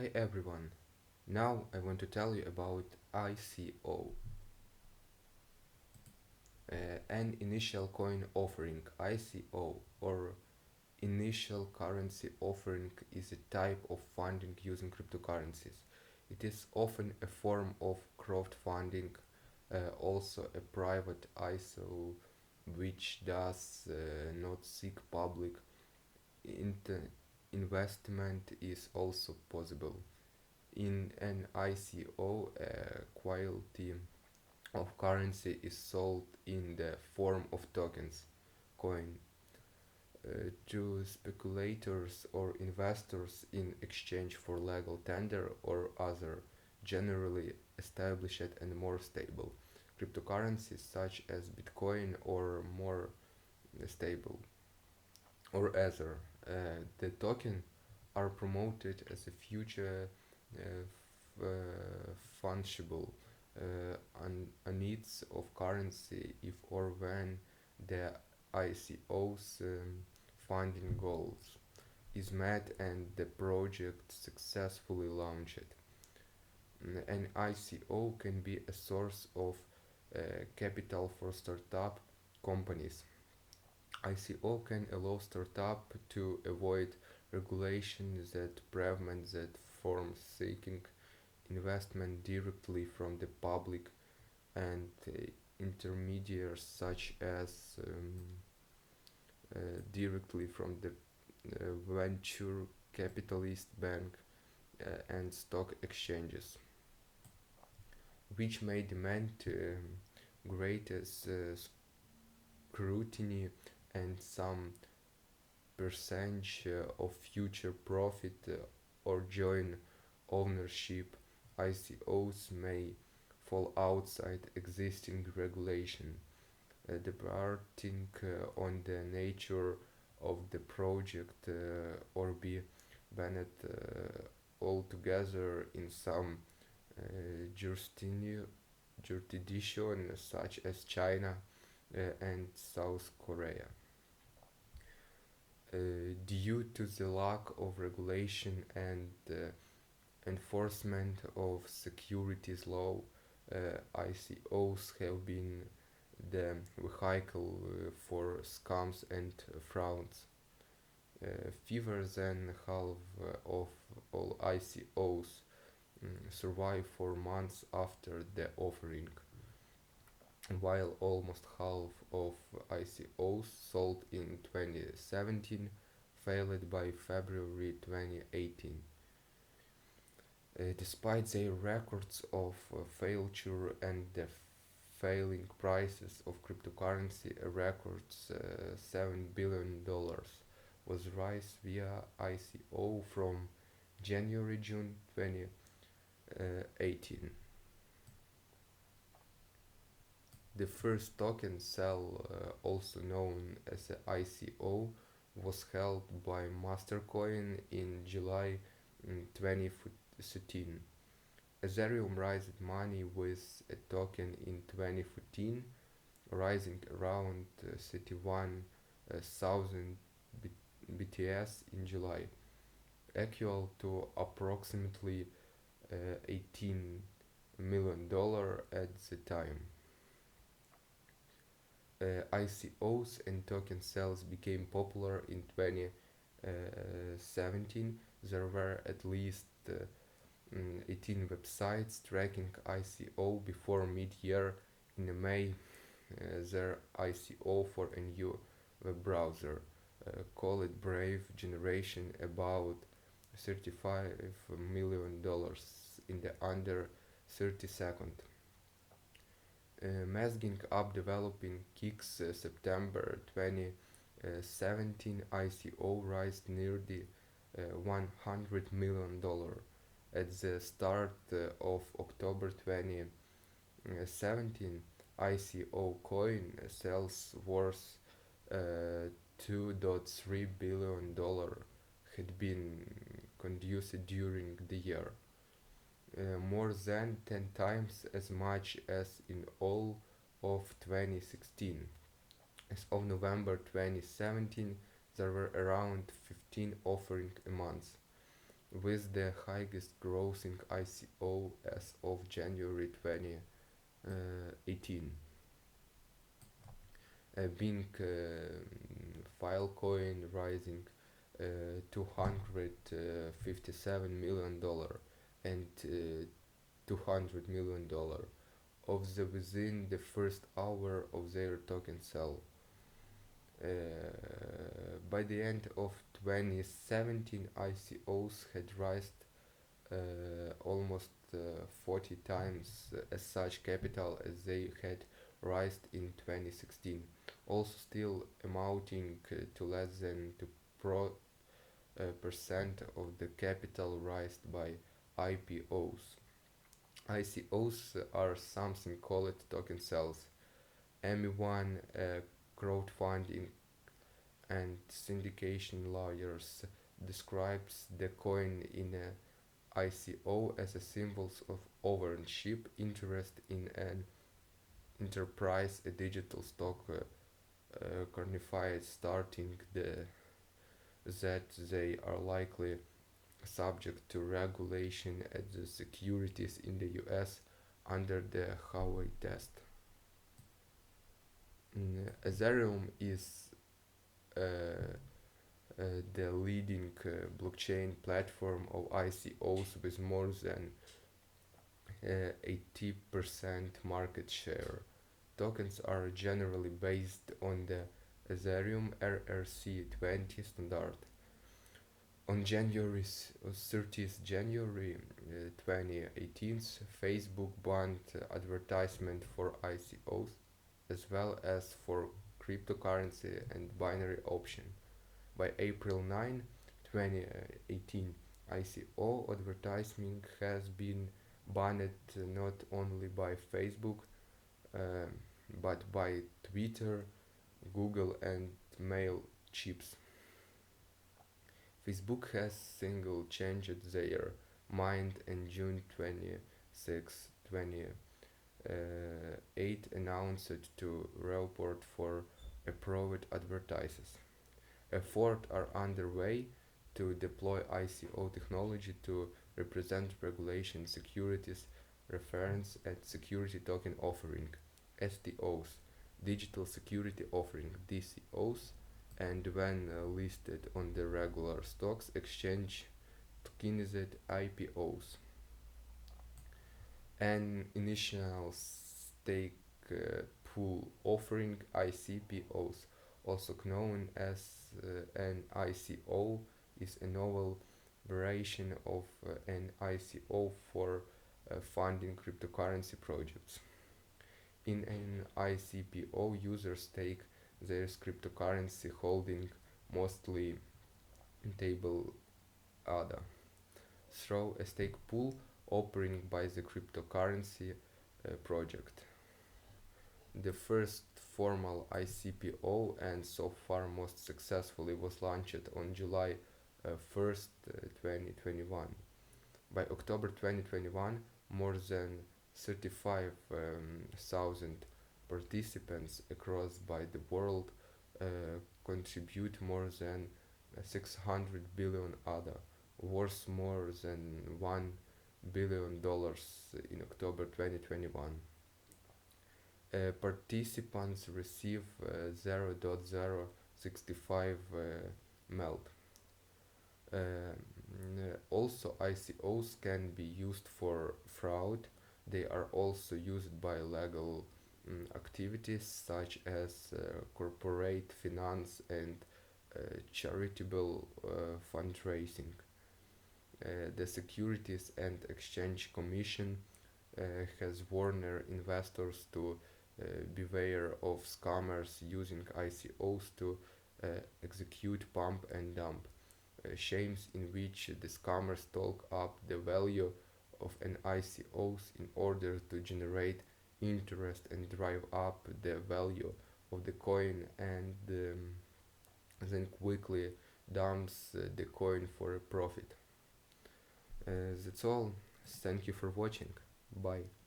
Hi everyone. Now I want to tell you about ICO, an initial coin offering. ICO, or initial currency offering, is a type of funding using cryptocurrencies. It is often a form of crowdfunding, also a private ICO, which does not seek public inter- investment, is also possible. In an ICO, a quality of currency is sold in the form of tokens, coin, to speculators or investors in exchange for legal tender or other generally established and more stable cryptocurrencies such as Bitcoin or more stable or Ether. The token are promoted as a future fungible needs of currency if or when the ICO's funding goals is met and the project successfully launched. An ICO can be a source of capital for startup companies. ICO can allow startup to avoid regulations that prevent that from seeking investment directly from the public and intermediaries such as directly from the venture capitalist bank and stock exchanges, which may demand greater scrutiny and some percentage of future profit or joint ownership. ICOs may fall outside existing regulation, departing on the nature of the project or be banned altogether in some jurisdiction such as China and South Korea. Due to the lack of regulation and enforcement of securities law, ICOs have been the vehicle for scams and frauds. Fewer than half of all ICOs survive for months after the offering, while almost half of ICOs sold in 2017 failed by February 2018. Despite their records of failure and the falling prices of cryptocurrency, a record $7 billion was raised via ICO from January-June 2018. The first token sale, also known as a ICO, was held by Mastercoin in July 2013. Ethereum raised money with a token in 2014, rising around 31,000 BTS in July, equal to approximately $18 million at the time. ICOs and token sales became popular in 2017. There were at least 18 websites tracking ICO before mid-year. In May, their ICO for a new web browser, called Brave Generation, about $35 million in the under 30 seconds. Masking up developing kicks September 2017 ICO raised nearly $100 million. At the start of October 2017, ICO coin sales worth $2.3 billion had been conducted during the year, more than 10 times as much as in all of 2016. As of November 2017, there were around 15 offerings a month. with the highest grossing ICO as of January 2018, being Filecoin rising $257 million and $200 million of the within the first hour of their token sale. By the end of 2017, ICOs had raised almost 40 times as such capital as they had raised in 2016, also still amounting to less than 2% of the capital raised by IPOs. ICOs are something called token sales. ME1 crowdfunding and syndication lawyers describes the coin in a ICO as a symbol of ownership, interest in an enterprise, a digital stock cornified starting that they are likely subject to regulation at the securities in the US under the Howey test. Ethereum is uh, the leading blockchain platform of ICOs with more than 80% market share. Tokens are generally based on the Ethereum ERC-20 standard. On January 30th, January 2018, Facebook banned advertisement for ICOs as well as for cryptocurrency and binary option. By April 9, 2018, ICO advertising has been banned not only by Facebook uh, but by Twitter, Google, and Mailchips. Facebook has single changed their mind in June 26, 2008 announced to report for approved advertisers. Efforts are underway to deploy ICO technology to represent regulation securities reference and security token offering STOs, digital security offering DCOs, and when listed on the regular stocks exchange tokenized IPOs. An initial stake pool offering ICPOs, also known as an ICO, is a novel variation of an ICO for funding cryptocurrency projects. In an ICPO, users stake their cryptocurrency holding, mostly table ADA, through a stake pool operated by the cryptocurrency project. The first formal ICPO and so far most successfully was launched on July 1st, 2021. By October 2021, more than 35,000 participants across by the world uh, contribute more than 600 billion ADA, worth more than $1 billion in October 2021. Participants receive 0.065 MELD. Also, ICOs can be used for fraud. They are also used by legal activities such as corporate finance and charitable fundraising. The Securities and Exchange Commission has warned investors to beware of scammers using ICOs to execute pump and dump schemes in which the scammers talk up the value of an ICOs in order to generate interest and drive up the value of the coin and then quickly dumps the coin for a profit. That's all. Thank you for watching. Bye.